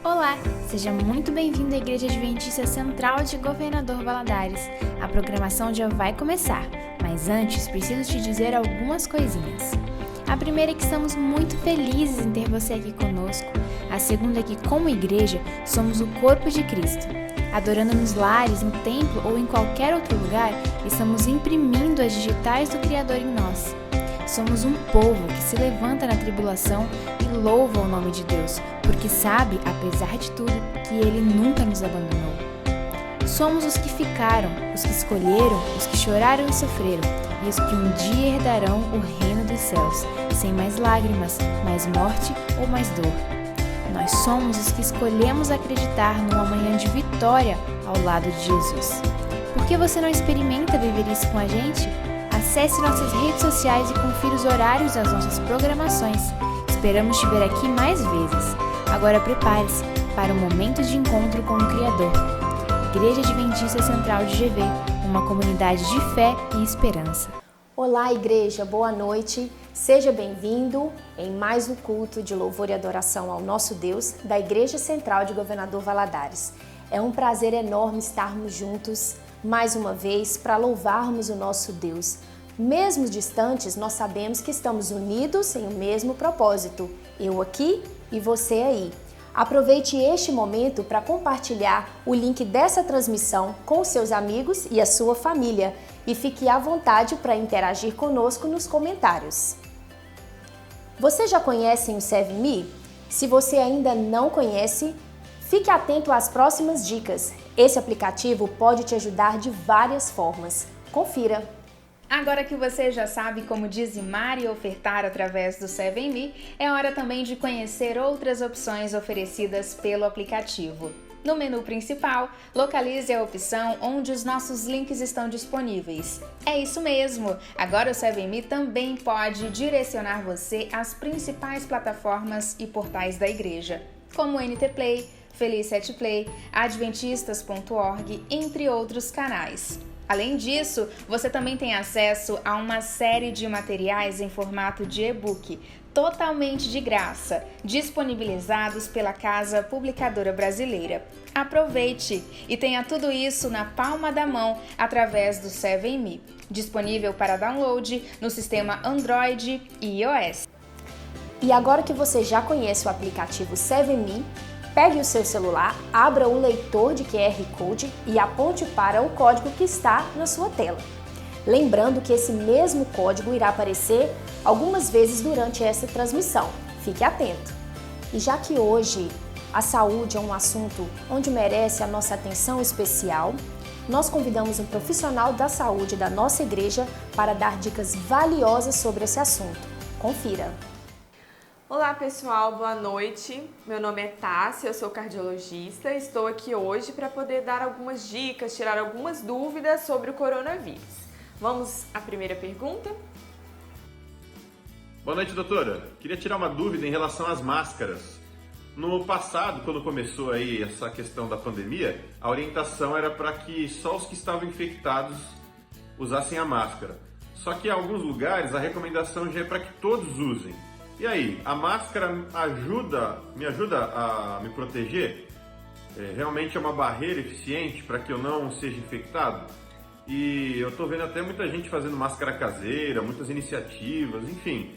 Olá, seja muito bem-vindo à Igreja Adventista Central de Governador Valadares. A programação já vai começar, mas antes preciso te dizer algumas coisinhas. A primeira é que estamos muito felizes em ter você aqui conosco. A segunda é que, como igreja, somos o corpo de Cristo. Adorando nos lares, no templo ou em qualquer outro lugar, estamos imprimindo as digitais do Criador em nós. Somos um povo que se levanta na tribulação e louva o nome de Deus, porque sabe, apesar de tudo, que Ele nunca nos abandonou. Somos os que ficaram, os que escolheram, os que choraram e sofreram, e os que um dia herdarão o reino dos céus, sem mais lágrimas, mais morte ou mais dor. Nós somos os que escolhemos acreditar num amanhã de vitória ao lado de Jesus. Por que você não experimenta viver isso com a gente? Acesse nossas redes sociais e confira os horários das nossas programações. Esperamos te ver aqui mais vezes. Agora prepare-se para um momento de encontro com o Criador. Igreja Adventista Central de GV, uma comunidade de fé e esperança. Olá, igreja, boa noite. Seja bem-vindo em mais um culto de louvor e adoração ao nosso Deus da Igreja Central de Governador Valadares. É um prazer enorme estarmos juntos mais uma vez para louvarmos o nosso Deus. Mesmo distantes, nós sabemos que estamos unidos em um mesmo propósito, eu aqui e você aí. Aproveite este momento para compartilhar o link dessa transmissão com seus amigos e a sua família e fique à vontade para interagir conosco nos comentários. Você já conhece o ServeMe? Se você ainda não conhece, fique atento às próximas dicas. Esse aplicativo pode te ajudar de várias formas. Confira! Agora que você já sabe como dizimar e ofertar através do ServeMe, é hora também de conhecer outras opções oferecidas pelo aplicativo. No menu principal, localize a opção onde os nossos links estão disponíveis. É isso mesmo! Agora o ServeMe também pode direcionar você às principais plataformas e portais da igreja, como o NT Play, Feliz7 Play, Adventistas.org, entre outros canais. Além disso, você também tem acesso a uma série de materiais em formato de e-book, totalmente de graça, disponibilizados pela Casa Publicadora Brasileira. Aproveite e tenha tudo isso na palma da mão através do ServeMe, disponível para download no sistema Android e iOS. E agora que você já conhece o aplicativo ServeMe, pegue o seu celular, abra o leitor de QR Code e aponte para o código que está na sua tela. Lembrando que esse mesmo código irá aparecer algumas vezes durante essa transmissão. Fique atento! E já que hoje a saúde é um assunto onde merece a nossa atenção especial, nós convidamos um profissional da saúde da nossa igreja para dar dicas valiosas sobre esse assunto. Confira! Olá pessoal, boa noite. Meu nome é Tássia, eu sou cardiologista e estou aqui hoje para poder dar algumas dicas, tirar algumas dúvidas sobre o coronavírus. Vamos à primeira pergunta? Boa noite, doutora. Queria tirar uma dúvida em relação às máscaras. No passado, quando começou aí essa questão da pandemia, a orientação era para que só os que estavam infectados usassem a máscara. Só que em alguns lugares a recomendação já é para que todos usem. E aí, a máscara me ajuda a me proteger? Realmente é uma barreira eficiente para que eu não seja infectado? E eu estou vendo até muita gente fazendo máscara caseira, muitas iniciativas, enfim.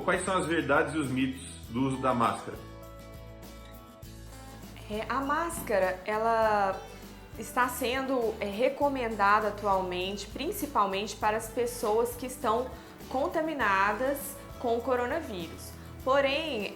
Quais são as verdades e os mitos do uso da máscara? A máscara, ela está sendo recomendada atualmente, principalmente para as pessoas que estão contaminadas com o coronavírus. Porém,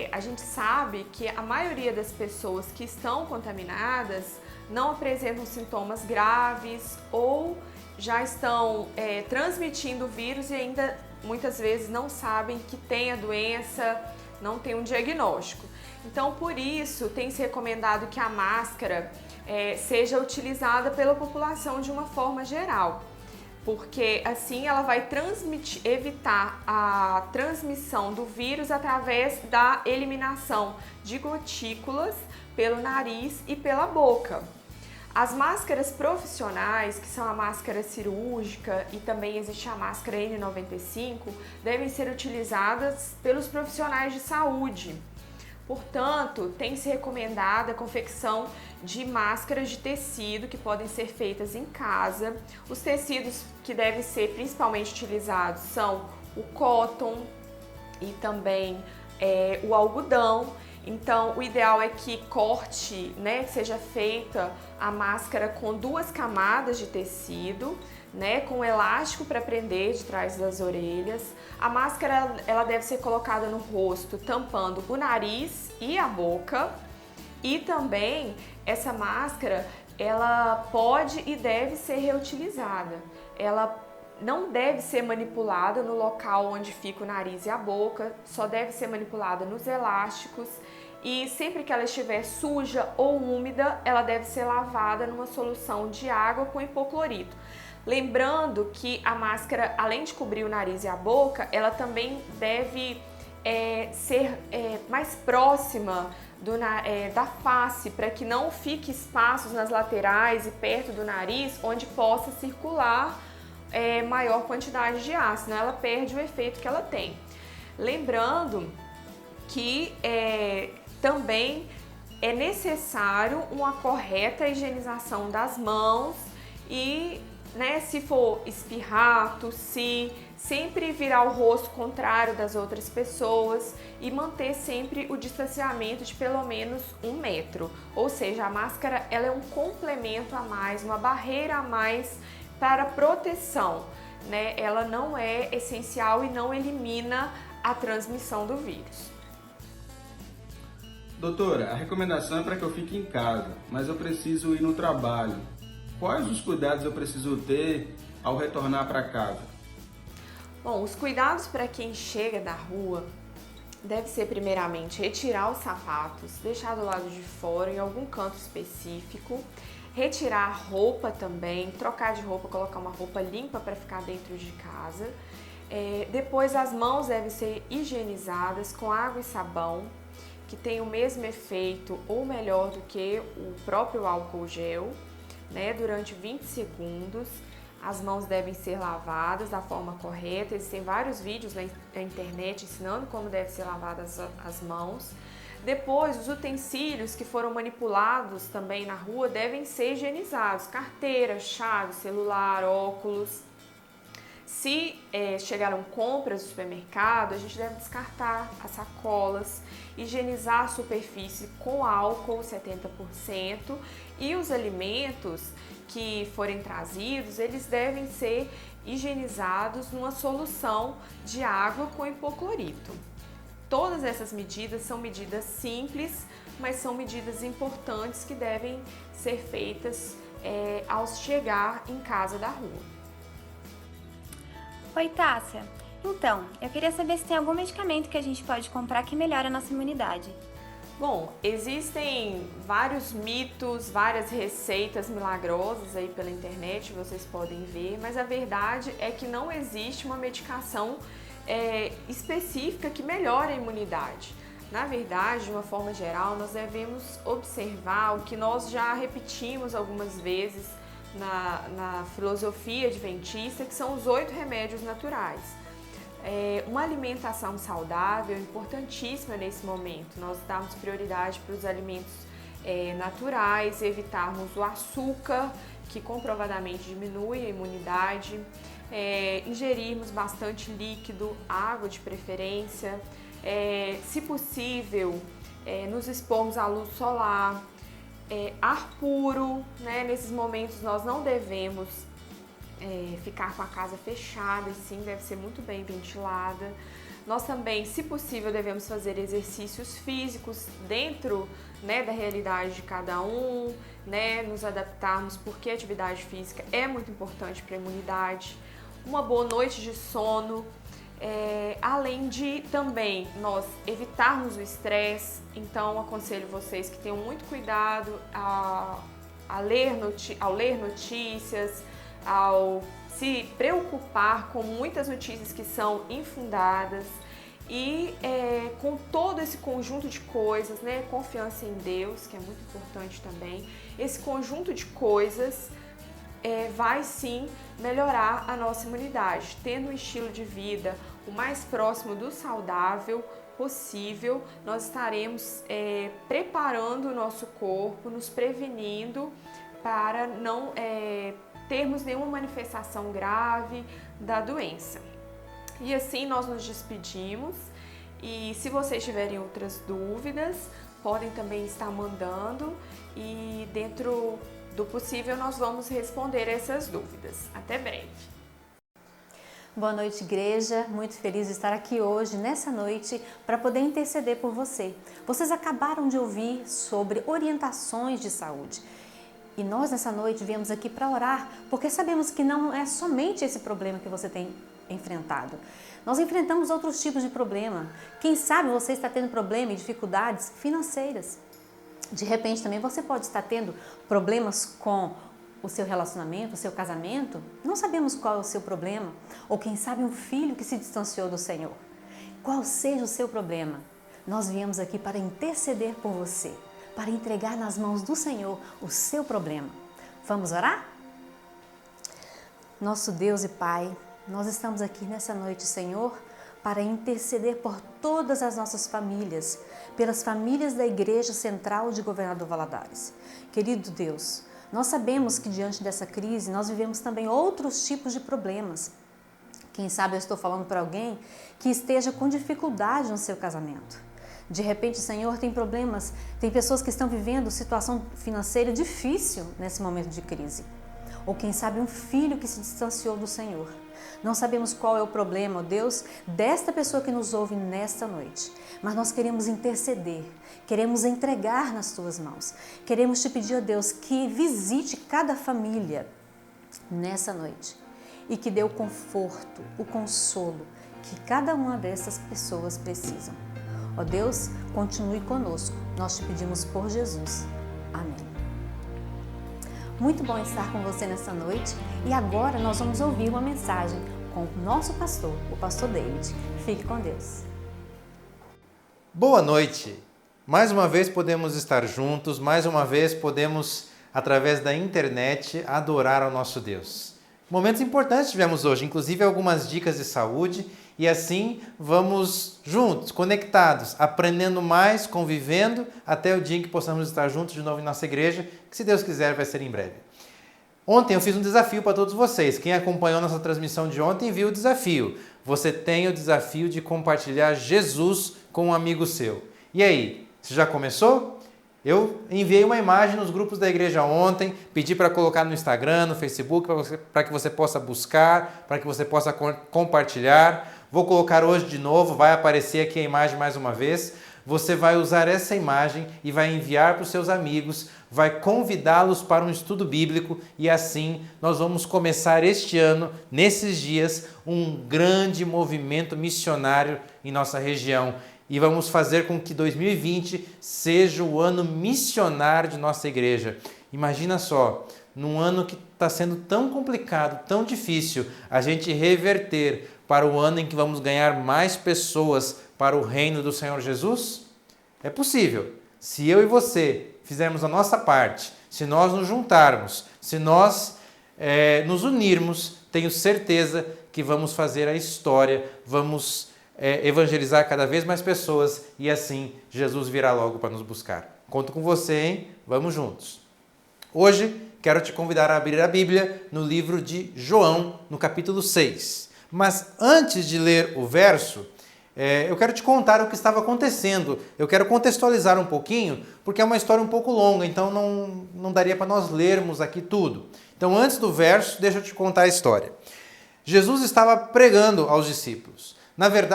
a gente sabe que a maioria das pessoas que estão contaminadas não apresentam sintomas graves ou já estão transmitindo o vírus e ainda muitas vezes não sabem que tem a doença, não tem um diagnóstico. Então, por isso, tem se recomendado que a máscara seja utilizada pela população de uma forma geral, porque assim ela vai evitar a transmissão do vírus através da eliminação de gotículas pelo nariz e pela boca. As máscaras profissionais, que são a máscara cirúrgica e também existe a máscara N95, devem ser utilizadas pelos profissionais de saúde, Portanto, tem se recomendado a confecção de máscaras de tecido que podem ser feitas em casa. Os tecidos que devem ser principalmente utilizados são o cotton e também o algodão. Então, o ideal é que corte, né, que seja feita a máscara com 2 camadas de tecido, né, com elástico para prender de trás das orelhas. A máscara ela deve ser colocada no rosto, tampando o nariz e a boca. E também essa máscara ela pode e deve ser reutilizada. Ela não deve ser manipulada no local onde fica o nariz e a boca, só deve ser manipulada nos elásticos. E sempre que ela estiver suja ou úmida, ela deve ser lavada numa solução de água com hipoclorito. Lembrando que a máscara, além de cobrir o nariz e a boca, ela também deve ser mais próxima da face, para que não fique espaços nas laterais e perto do nariz, onde possa circular maior quantidade de ar, senão ela perde o efeito que ela tem. Lembrando que também é necessário uma correta higienização das mãos e, né, se for espirrar, tossir, sempre virar o rosto contrário das outras pessoas e manter sempre o distanciamento de pelo menos 1 metro. Ou seja, a máscara ela é um complemento a mais, uma barreira a mais para proteção, né? Ela não é essencial e não elimina a transmissão do vírus. Doutora, a recomendação é para que eu fique em casa, mas eu preciso ir no trabalho. Quais os cuidados eu preciso ter ao retornar para casa? Bom, os cuidados para quem chega da rua deve ser primeiramente retirar os sapatos, deixar do lado de fora em algum canto específico, retirar a roupa também, trocar de roupa, colocar uma roupa limpa para ficar dentro de casa. Depois as mãos devem ser higienizadas com água e sabão, que tem o mesmo efeito ou melhor do que o próprio álcool gel, né, durante 20 segundos. As mãos devem ser lavadas da forma correta. Existem vários vídeos na internet ensinando como devem ser lavadas as mãos. Depois, os utensílios que foram manipulados também na rua devem ser higienizados. Carteira, chave, celular, óculos. Se chegaram compras do supermercado, a gente deve descartar as sacolas, higienizar a superfície com álcool 70% e os alimentos que forem trazidos, eles devem ser higienizados numa solução de água com hipoclorito. Todas essas medidas são medidas simples, mas são medidas importantes que devem ser feitas ao chegar em casa da rua. Oi, Tássia. Então, eu queria saber se tem algum medicamento que a gente pode comprar que melhore a nossa imunidade. Bom, existem vários mitos, várias receitas milagrosas aí pela internet, vocês podem ver, mas a verdade é que não existe uma medicação específica que melhore a imunidade. Na verdade, de uma forma geral, nós devemos observar o que nós já repetimos algumas vezes na filosofia adventista, que são os 8 remédios naturais. Uma alimentação saudável é importantíssima nesse momento. Nós damos prioridade para os alimentos naturais, evitarmos o açúcar, que comprovadamente diminui a imunidade, ingerirmos bastante líquido, água de preferência, se possível, nos expormos à luz solar, ar puro, né? Nesses momentos nós não devemos ficar com a casa fechada, e sim deve ser muito bem ventilada. Nós também, se possível, devemos fazer exercícios físicos dentro, né, da realidade de cada um, né, nos adaptarmos, porque a atividade física é muito importante para a imunidade. Uma boa noite de sono, além de também nós evitarmos o estresse. Então aconselho vocês que tenham muito cuidado ao ler notícias, ao se preocupar com muitas notícias que são infundadas e com todo esse conjunto de coisas, né, confiança em Deus, que é muito importante também. Esse conjunto de coisas vai sim melhorar a nossa imunidade, tendo um estilo de vida o mais próximo do saudável, possível, nós estaremos preparando o nosso corpo, nos prevenindo para não termos nenhuma manifestação grave da doença. E assim nós nos despedimos, e se vocês tiverem outras dúvidas, podem também estar mandando, e dentro do possível nós vamos responder essas dúvidas. Até breve! Boa noite, igreja. Muito feliz de estar aqui hoje, nessa noite, para poder interceder por você. Vocês acabaram de ouvir sobre orientações de saúde. E nós, nessa noite, viemos aqui para orar, porque sabemos que não é somente esse problema que você tem enfrentado. Nós enfrentamos outros tipos de problema. Quem sabe você está tendo problema e dificuldades financeiras. De repente, também você pode estar tendo problemas com o seu relacionamento, o seu casamento. Não sabemos qual é o seu problema. Ou quem sabe um filho que se distanciou do Senhor. Qual seja o seu problema, nós viemos aqui para interceder por você, para entregar nas mãos do Senhor o seu problema. Vamos orar? Nosso Deus e Pai, nós estamos aqui nessa noite, Senhor, para interceder por todas as nossas famílias, pelas famílias da Igreja Central de Governador Valadares. Querido Deus, nós sabemos que diante dessa crise nós vivemos também outros tipos de problemas. Quem sabe eu estou falando para alguém que esteja com dificuldade no seu casamento. De repente, Senhor, tem problemas, tem pessoas que estão vivendo situação financeira difícil nesse momento de crise. Ou quem sabe um filho que se distanciou do Senhor. Não sabemos qual é o problema, ó Deus, desta pessoa que nos ouve nesta noite. Mas nós queremos interceder, queremos entregar nas tuas mãos. Queremos te pedir, ó Deus, que visite cada família nessa noite e que dê o conforto, o consolo que cada uma dessas pessoas precisam. Ó Deus, continue conosco. Nós te pedimos por Jesus. Amém. Muito bom estar com você nessa noite e agora nós vamos ouvir uma mensagem com o nosso pastor, o pastor David. Fique com Deus. Boa noite! Mais uma vez podemos estar juntos, mais uma vez podemos, através da internet, adorar ao nosso Deus. Momentos importantes tivemos hoje, inclusive algumas dicas de saúde, e assim vamos juntos, conectados, aprendendo mais, convivendo, até o dia em que possamos estar juntos de novo em nossa igreja, que se Deus quiser vai ser em breve. Ontem eu fiz um desafio para todos vocês. Quem acompanhou nossa transmissão de ontem viu o desafio. Você tem o desafio de compartilhar Jesus com um amigo seu. E aí, você já começou? Eu enviei uma imagem nos grupos da igreja ontem, pedi para colocar no Instagram, no Facebook, para que você possa buscar, para que você possa compartilhar. Vou colocar hoje de novo, vai aparecer aqui a imagem mais uma vez. Você vai usar essa imagem e vai enviar para os seus amigos, vai convidá-los para um estudo bíblico e assim nós vamos começar este ano, nesses dias, um grande movimento missionário em nossa região. E vamos fazer com que 2020 seja o ano missionário de nossa igreja. Imagina só, num ano que está sendo tão complicado, tão difícil, a gente reverter para o ano em que vamos ganhar mais pessoas para o reino do Senhor Jesus? É possível. Se eu e você fizermos a nossa parte, se nós nos juntarmos, se nós nos unirmos, tenho certeza que vamos fazer a história, vamos evangelizar cada vez mais pessoas e assim Jesus virá logo para nos buscar. Conto com você, hein? Vamos juntos. Hoje quero te convidar a abrir a Bíblia no livro de João, no capítulo 6. Mas antes de ler o verso, eu quero te contar o que estava acontecendo. Eu quero contextualizar um pouquinho, porque é uma história um pouco longa, então não daria para nós lermos aqui tudo. Então, antes do verso, deixa eu te contar a história. Jesus estava pregando aos discípulos,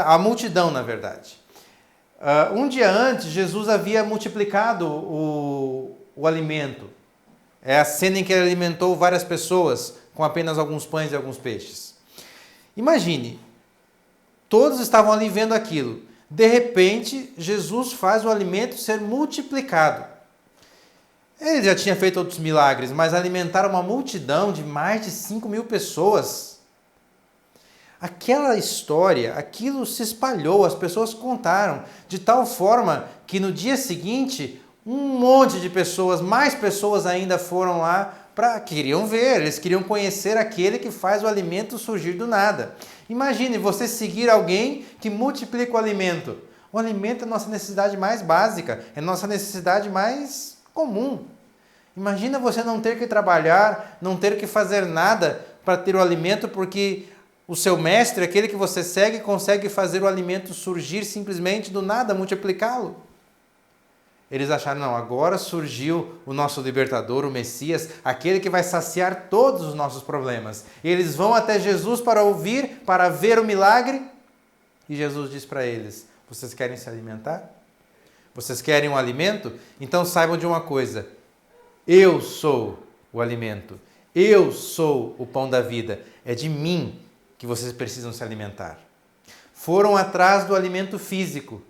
a multidão, na verdade. Um dia antes, Jesus havia multiplicado o alimento. É a cena em que ele alimentou várias pessoas com apenas alguns pães e alguns peixes. Imagine, todos estavam ali vendo aquilo. De repente, Jesus faz o alimento ser multiplicado. Ele já tinha feito outros milagres, mas alimentar uma multidão de mais de 5.000 pessoas. Aquela história, aquilo se espalhou, as pessoas contaram, de tal forma que no dia seguinte, um monte de pessoas, mais pessoas ainda foram lá queriam ver, eles queriam conhecer aquele que faz o alimento surgir do nada. Imagine você seguir alguém que multiplica o alimento. O alimento é a nossa necessidade mais básica, é a nossa necessidade mais comum. Imagina você não ter que trabalhar, não ter que fazer nada para ter o alimento, porque o seu mestre, aquele que você segue, consegue fazer o alimento surgir simplesmente do nada, multiplicá-lo. Eles acharam, não, agora surgiu o nosso libertador, o Messias, aquele que vai saciar todos os nossos problemas. E eles vão até Jesus para ouvir, para ver o milagre. E Jesus diz para eles, vocês querem se alimentar? Vocês querem um alimento? Então saibam de uma coisa, eu sou o alimento, eu sou o pão da vida, é de mim que vocês precisam se alimentar. Foram atrás do alimento físico.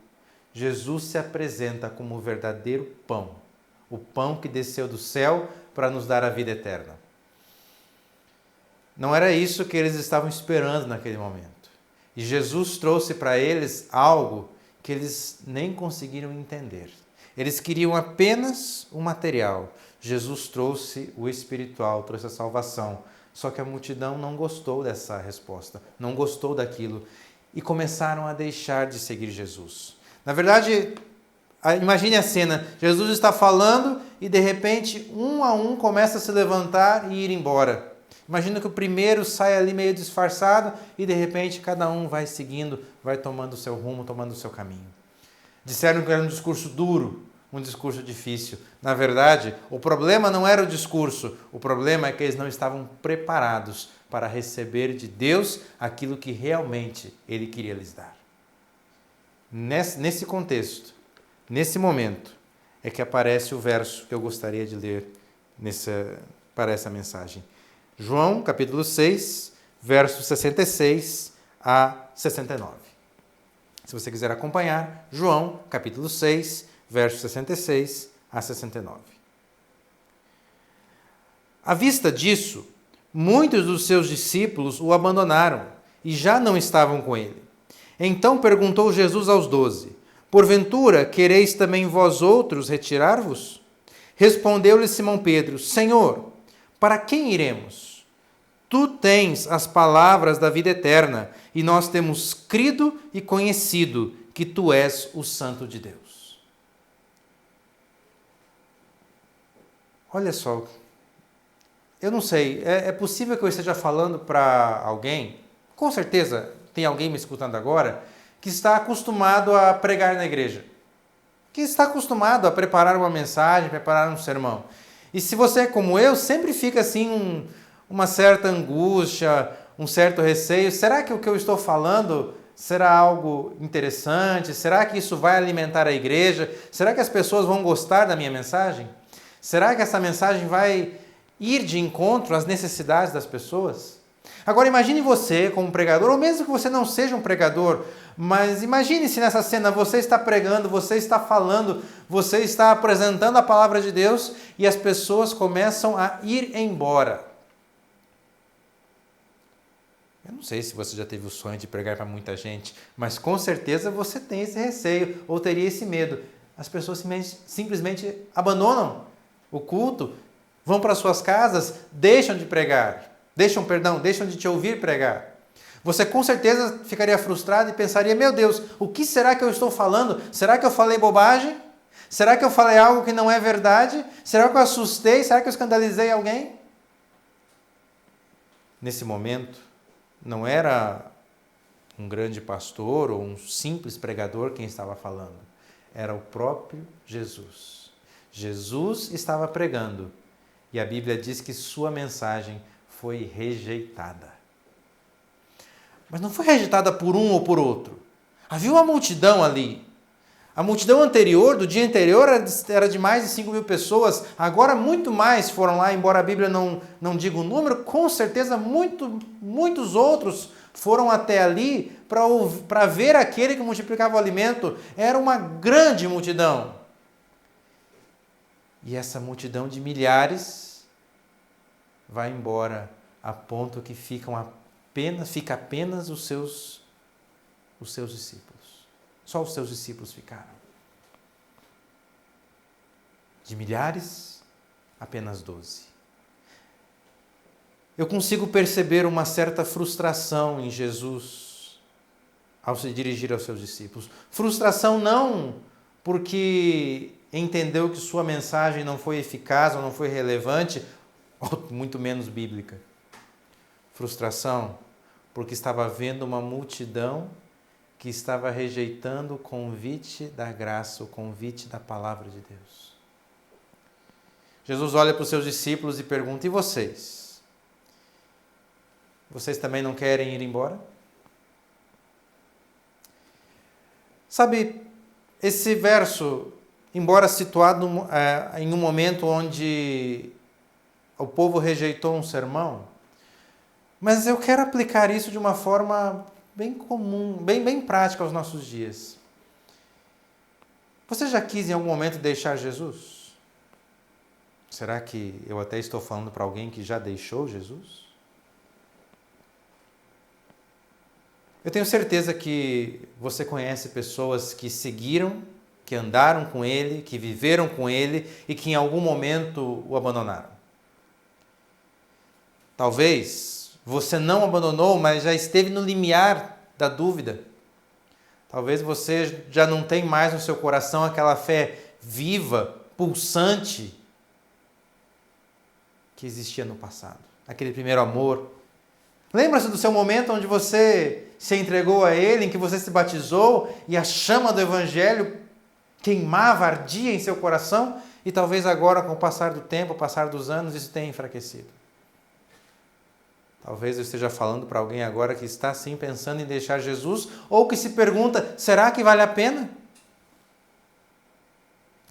Jesus se apresenta como o verdadeiro pão, o pão que desceu do céu para nos dar a vida eterna. Não era isso que eles estavam esperando naquele momento. E Jesus trouxe para eles algo que eles nem conseguiram entender. Eles queriam apenas o material. Jesus trouxe o espiritual, trouxe a salvação. Só que a multidão não gostou dessa resposta, não gostou daquilo e começaram a deixar de seguir Jesus. Na verdade, imagine a cena, Jesus está falando e de repente um a um começa a se levantar e ir embora. Imagina que o primeiro sai ali meio disfarçado e de repente cada um vai seguindo, vai tomando o seu rumo, tomando o seu caminho. Disseram que era um discurso duro, um discurso difícil. Na verdade, o problema não era o discurso, o problema é que eles não estavam preparados para receber de Deus aquilo que realmente Ele queria lhes dar. Nesse contexto, nesse momento, é que aparece o verso que eu gostaria de ler para essa mensagem. João, capítulo 6, versos 66 a 69. Se você quiser acompanhar, João, capítulo 6, versos 66 a 69. À vista disso, muitos dos seus discípulos o abandonaram e já não estavam com ele. Então perguntou Jesus aos 12, porventura quereis também vós outros retirar-vos? Respondeu-lhe Simão Pedro, Senhor, para quem iremos? Tu tens as palavras da vida eterna, e nós temos crido e conhecido que tu és o Santo de Deus. Olha só, eu não sei, é possível que eu esteja falando para alguém, com certeza tem alguém me escutando agora, que está acostumado a pregar na igreja, que está acostumado a preparar uma mensagem, preparar um sermão. E se você é como eu, sempre fica assim uma certa angústia, um certo receio. Será que o que eu estou falando será algo interessante? Será que isso vai alimentar a igreja? Será que as pessoas vão gostar da minha mensagem? Será que essa mensagem vai ir de encontro às necessidades das pessoas? Agora imagine você como pregador, ou mesmo que você não seja um pregador, mas imagine se nessa cena você está pregando, você está falando, você está apresentando a palavra de Deus e as pessoas começam a ir embora. Eu não sei se você já teve o sonho de pregar para muita gente, mas com certeza você tem esse receio ou teria esse medo. As pessoas simplesmente abandonam o culto, vão para suas casas, deixam de pregar. Deixam de te ouvir pregar. Você com certeza ficaria frustrado e pensaria, meu Deus, o que será que eu estou falando? Será que eu falei bobagem? Será que eu falei algo que não é verdade? Será que eu assustei? Será que eu escandalizei alguém? Nesse momento, não era um grande pastor ou um simples pregador quem estava falando. Era o próprio Jesus. Jesus estava pregando e a Bíblia diz que sua mensagem foi rejeitada. Mas não foi rejeitada por um ou por outro. Havia uma multidão ali. A multidão anterior, do dia anterior, era de mais de 5.000 pessoas. Agora muito mais foram lá, embora a Bíblia não diga o número, com certeza muitos outros foram até ali para ver aquele que multiplicava o alimento. Era uma grande multidão. E essa multidão de milhares vai embora a ponto que fica apenas os seus discípulos. Só os seus discípulos ficaram. De milhares, apenas 12. Eu consigo perceber uma certa frustração em Jesus ao se dirigir aos seus discípulos. Frustração não porque entendeu que sua mensagem não foi eficaz ou não foi relevante, ou muito menos bíblica. Frustração porque estava vendo uma multidão que estava rejeitando o convite da graça, o convite da palavra de Deus. Jesus olha para os seus discípulos e pergunta: e vocês? Vocês também não querem ir embora? Sabe, esse verso, embora situado em um momento onde o povo rejeitou um sermão, mas eu quero aplicar isso de uma forma bem comum, bem prática aos nossos dias. Você já quis em algum momento deixar Jesus? Será que eu até estou falando para alguém que já deixou Jesus? Eu tenho certeza que você conhece pessoas que seguiram, que andaram com Ele, que viveram com Ele e que em algum momento o abandonaram. Talvez você não abandonou, mas já esteve no limiar da dúvida. Talvez você já não tem mais no seu coração aquela fé viva, pulsante, que existia no passado. Aquele primeiro amor. Lembra-se do seu momento onde você se entregou a Ele, em que você se batizou e a chama do Evangelho queimava, ardia em seu coração, e talvez agora, com o passar do tempo, o passar dos anos, isso tenha enfraquecido. Talvez eu esteja falando para alguém agora que está sim pensando em deixar Jesus, ou que se pergunta: será que vale a pena?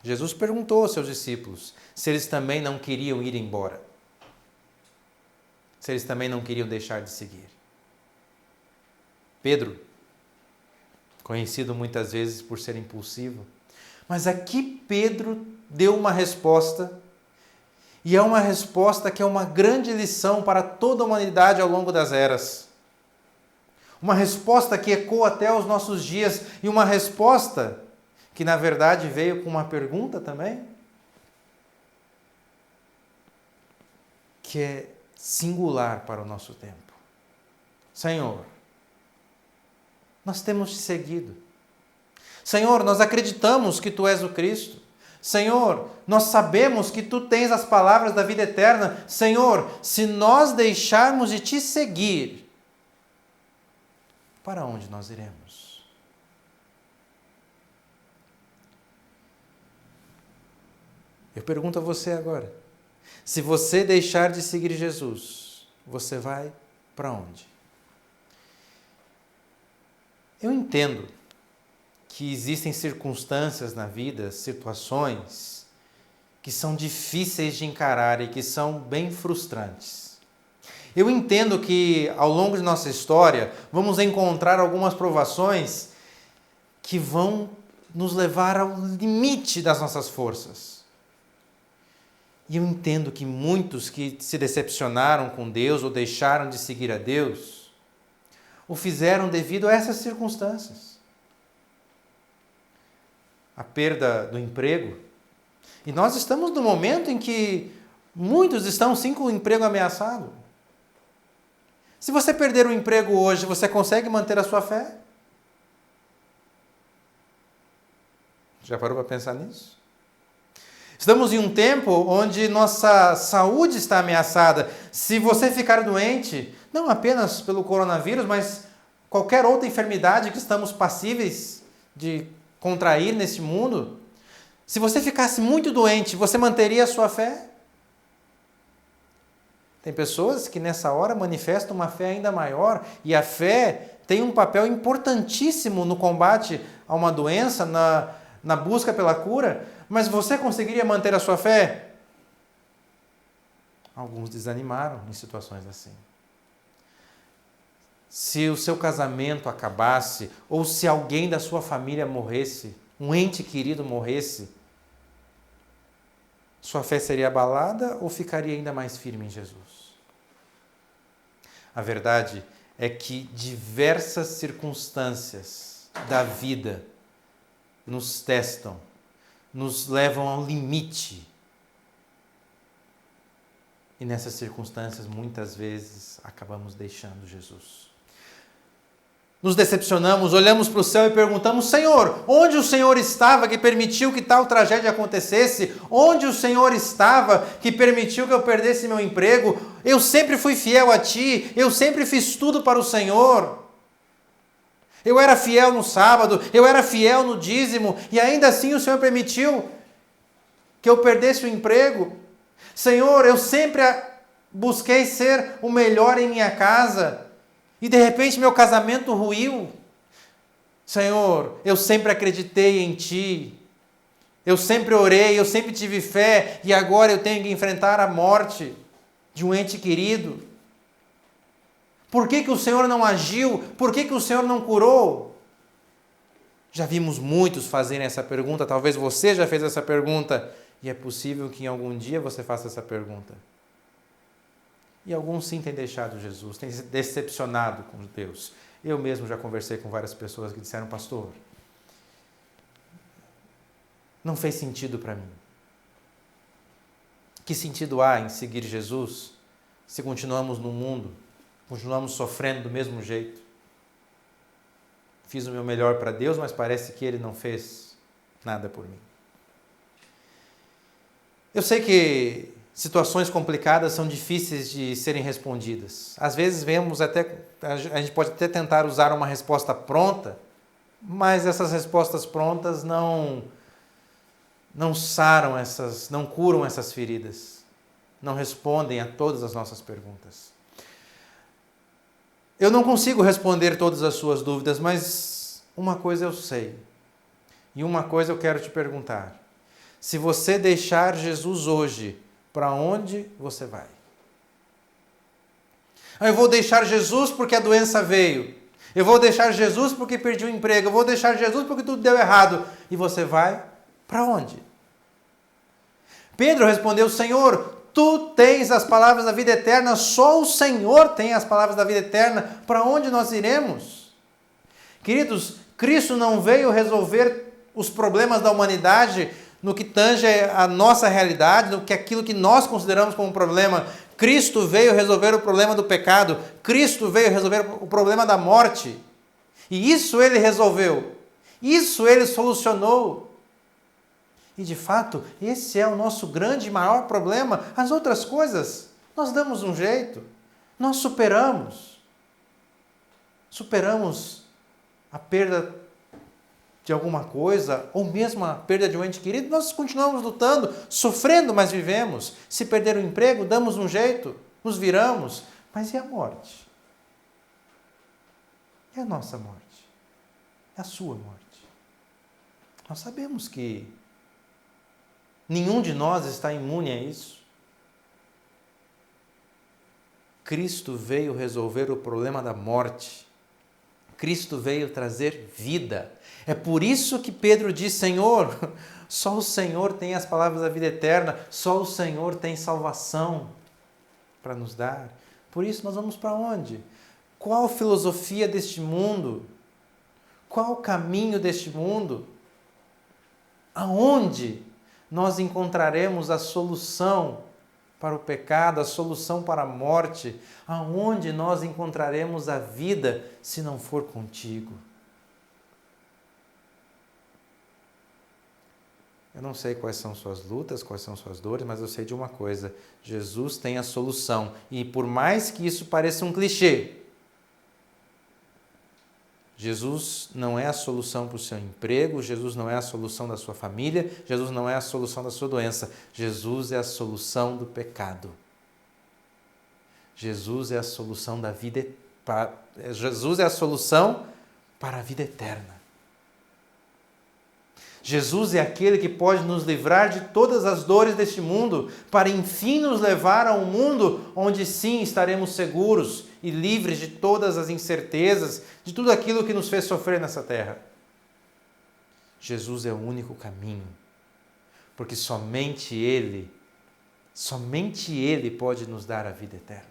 Jesus perguntou aos seus discípulos se eles também não queriam ir embora. Se eles também não queriam deixar de seguir. Pedro, conhecido muitas vezes por ser impulsivo, mas aqui Pedro deu uma resposta, e é uma resposta que é uma grande lição para toda a humanidade ao longo das eras. Uma resposta que ecoa até os nossos dias, e uma resposta que na verdade veio com uma pergunta também, que é singular para o nosso tempo. Senhor, nós temos te seguido. Senhor, nós acreditamos que Tu és o Cristo. Senhor, nós sabemos que Tu tens as palavras da vida eterna. Senhor, se nós deixarmos de Te seguir, para onde nós iremos? Eu pergunto a você agora. Se você deixar de seguir Jesus, você vai para onde? Eu entendo que existem circunstâncias na vida, situações, que são difíceis de encarar e que são bem frustrantes. Eu entendo que ao longo de nossa história vamos encontrar algumas provações que vão nos levar ao limite das nossas forças. E eu entendo que muitos que se decepcionaram com Deus ou deixaram de seguir a Deus, o fizeram devido a essas circunstâncias. A perda do emprego. E nós estamos no momento em que muitos estão sim com o emprego ameaçado. Se você perder o emprego hoje, você consegue manter a sua fé? Já parou para pensar nisso? Estamos em um tempo onde nossa saúde está ameaçada. Se você ficar doente, não apenas pelo coronavírus, mas qualquer outra enfermidade que estamos passíveis de contrair nesse mundo, se você ficasse muito doente, você manteria a sua fé? Tem pessoas que nessa hora manifestam uma fé ainda maior, e a fé tem um papel importantíssimo no combate a uma doença, na busca pela cura, mas você conseguiria manter a sua fé? Alguns desanimaram em situações assim. Se o seu casamento acabasse, ou se alguém da sua família morresse, um ente querido morresse, sua fé seria abalada ou ficaria ainda mais firme em Jesus? A verdade é que diversas circunstâncias da vida nos testam, nos levam ao limite. E nessas circunstâncias, muitas vezes, acabamos deixando Jesus. nos decepcionamos, olhamos para o céu e perguntamos: Senhor, onde o Senhor estava que permitiu que tal tragédia acontecesse? Onde o Senhor estava que permitiu que eu perdesse meu emprego? Eu sempre fui fiel a Ti, eu sempre fiz tudo para o Senhor. Eu era fiel no sábado, eu era fiel no dízimo, e ainda assim o Senhor permitiu que eu perdesse o emprego. Senhor, eu sempre busquei ser o melhor em minha casa, e de repente meu casamento ruiu. Senhor, eu sempre acreditei em Ti, eu sempre orei, eu sempre tive fé, e agora eu tenho que enfrentar a morte de um ente querido. Por que o Senhor não agiu? Por que o Senhor não curou? Já vimos muitos fazerem essa pergunta, talvez você já fez essa pergunta, e é possível que em algum dia você faça essa pergunta. E alguns sim têm deixado Jesus, têm se decepcionado com Deus. Eu mesmo já conversei com várias pessoas que disseram: pastor, não fez sentido para mim. Que sentido há em seguir Jesus se continuamos no mundo, continuamos sofrendo do mesmo jeito? Fiz o meu melhor para Deus, mas parece que Ele não fez nada por mim. Eu sei que situações complicadas são difíceis de serem respondidas. Às vezes a gente pode até tentar usar uma resposta pronta, mas essas respostas prontas não saram não curam essas feridas, não respondem a todas as nossas perguntas. Eu não consigo responder todas as suas dúvidas, mas uma coisa eu sei, e uma coisa eu quero te perguntar: se você deixar Jesus hoje, para onde você vai? Eu vou deixar Jesus porque a doença veio. Eu vou deixar Jesus porque perdi o emprego. Eu vou deixar Jesus porque tudo deu errado. E você vai para onde? Pedro respondeu: Senhor, Tu tens as palavras da vida eterna. Só o Senhor tem as palavras da vida eterna. Para onde nós iremos? Queridos, Cristo não veio resolver os problemas da humanidade no que tange a nossa realidade, no que aquilo que nós consideramos como problema. Cristo veio resolver o problema do pecado. Cristo veio resolver o problema da morte. E isso Ele resolveu. Isso Ele solucionou. E de fato, esse é o nosso grande e maior problema. As outras coisas, nós damos um jeito. Nós superamos. Superamos a perda de alguma coisa, ou mesmo a perda de um ente querido, nós continuamos lutando, sofrendo, mas vivemos. Se perder o emprego, damos um jeito, nos viramos. Mas e a morte? E a nossa morte? E a sua morte? Nós sabemos que nenhum de nós está imune a isso. Cristo veio resolver o problema da morte. Cristo veio trazer vida. É por isso que Pedro diz: Senhor, só o Senhor tem as palavras da vida eterna, só o Senhor tem salvação para nos dar. Por isso nós vamos para onde? Qual a filosofia deste mundo? Qual o caminho deste mundo? Aonde nós encontraremos a solução para o pecado, a solução para a morte? Aonde nós encontraremos a vida se não for contigo? Eu não sei quais são suas lutas, quais são suas dores, mas eu sei de uma coisa: Jesus tem a solução. E por mais que isso pareça um clichê, Jesus não é a solução para o seu emprego, Jesus não é a solução da sua família, Jesus não é a solução da sua doença. Jesus é a solução do pecado. Jesus é a solução da vida, Jesus é a solução para a vida eterna. Jesus é aquele que pode nos livrar de todas as dores deste mundo, para enfim nos levar a um mundo onde sim estaremos seguros e livres de todas as incertezas, de tudo aquilo que nos fez sofrer nessa terra. Jesus é o único caminho, porque somente Ele pode nos dar a vida eterna.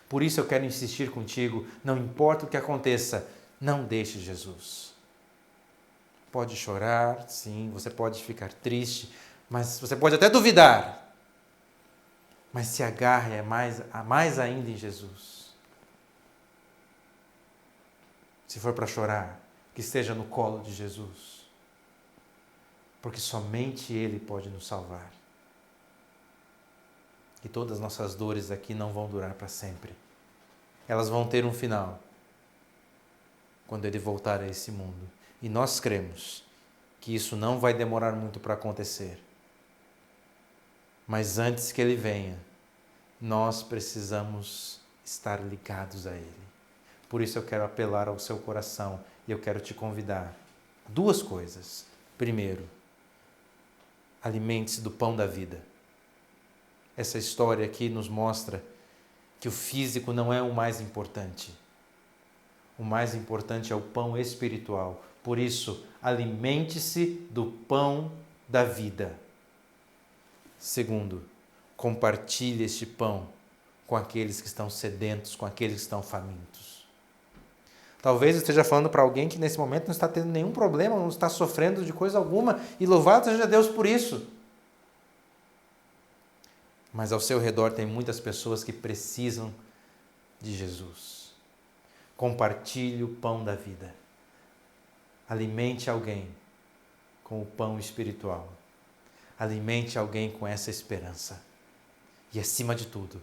Por isso eu quero insistir contigo: não importa o que aconteça, não deixe Jesus. Pode chorar, sim, você pode ficar triste, mas você pode até duvidar. Mas se agarre mais ainda em Jesus. Se for para chorar, que esteja no colo de Jesus. Porque somente Ele pode nos salvar. E todas as nossas dores aqui não vão durar para sempre. Elas vão ter um final. Quando Ele voltar a esse mundo. E nós cremos que isso não vai demorar muito para acontecer. Mas antes que Ele venha, nós precisamos estar ligados a Ele. Por isso eu quero apelar ao seu coração e eu quero te convidar. 2 coisas. Primeiro, alimente-se do pão da vida. Essa história aqui nos mostra que o físico não é o mais importante. O mais importante é o pão espiritual. Por isso, alimente-se do pão da vida. Segundo, compartilhe este pão com aqueles que estão sedentos, com aqueles que estão famintos. Talvez eu esteja falando para alguém que nesse momento não está tendo nenhum problema, não está sofrendo de coisa alguma, e louvado seja Deus por isso. Mas ao seu redor tem muitas pessoas que precisam de Jesus. Compartilhe o pão da vida. Alimente alguém com o pão espiritual. Alimente alguém com essa esperança. E acima de tudo,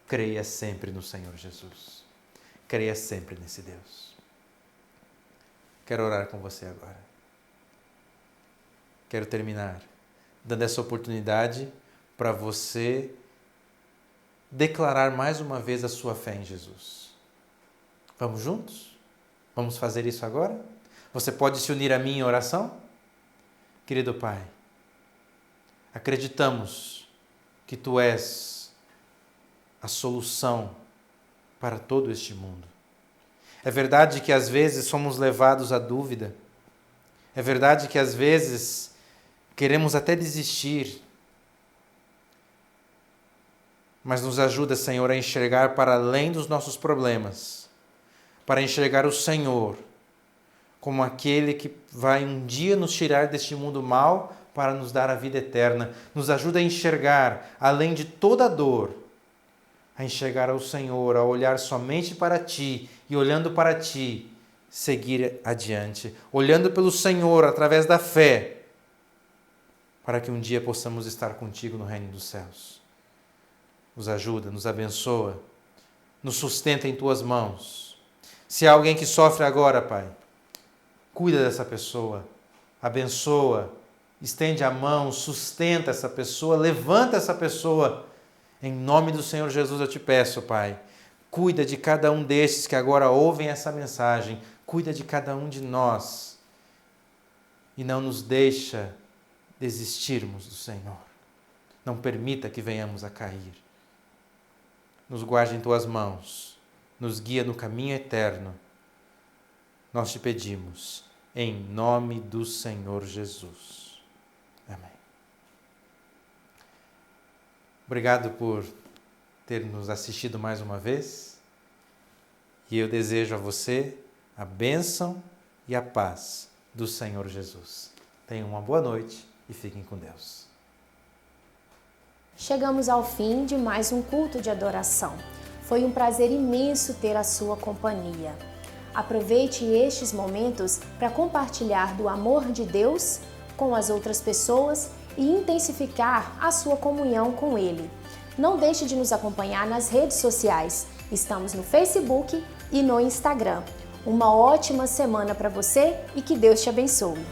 creia sempre no Senhor Jesus. Creia sempre nesse Deus. Quero orar com você agora. Quero terminar dando essa oportunidade para você declarar mais uma vez a sua fé em Jesus. Vamos juntos? Vamos fazer isso agora? Você pode se unir a mim em oração? Querido Pai, acreditamos que Tu és a solução para todo este mundo. É verdade que às vezes somos levados à dúvida. É verdade que às vezes queremos até desistir. Mas nos ajuda, Senhor, a enxergar para além dos nossos problemas, para enxergar o Senhor como aquele que vai um dia nos tirar deste mundo mal para nos dar a vida eterna. Nos ajuda a enxergar, além de toda a dor, a enxergar ao Senhor, a olhar somente para Ti e olhando para Ti, seguir adiante, olhando pelo Senhor através da fé, para que um dia possamos estar contigo no reino dos céus. Nos ajuda, nos abençoa, nos sustenta em Tuas mãos. Se há alguém que sofre agora, Pai, cuida dessa pessoa, abençoa, estende a mão, sustenta essa pessoa, levanta essa pessoa. Em nome do Senhor Jesus eu te peço, Pai, cuida de cada um destes que agora ouvem essa mensagem, cuida de cada um de nós e não nos deixa desistirmos do Senhor. Não permita que venhamos a cair. Nos guarde em Tuas mãos, nos guia no caminho eterno. Nós te pedimos, em nome do Senhor Jesus. Amém. Obrigado por ter nos assistido mais uma vez. E eu desejo a você a bênção e a paz do Senhor Jesus. Tenham uma boa noite e fiquem com Deus. Chegamos ao fim de mais um culto de adoração. Foi um prazer imenso ter a sua companhia. Aproveite estes momentos para compartilhar do amor de Deus com as outras pessoas e intensificar a sua comunhão com Ele. Não deixe de nos acompanhar nas redes sociais. Estamos no Facebook e no Instagram. Uma ótima semana para você e que Deus te abençoe.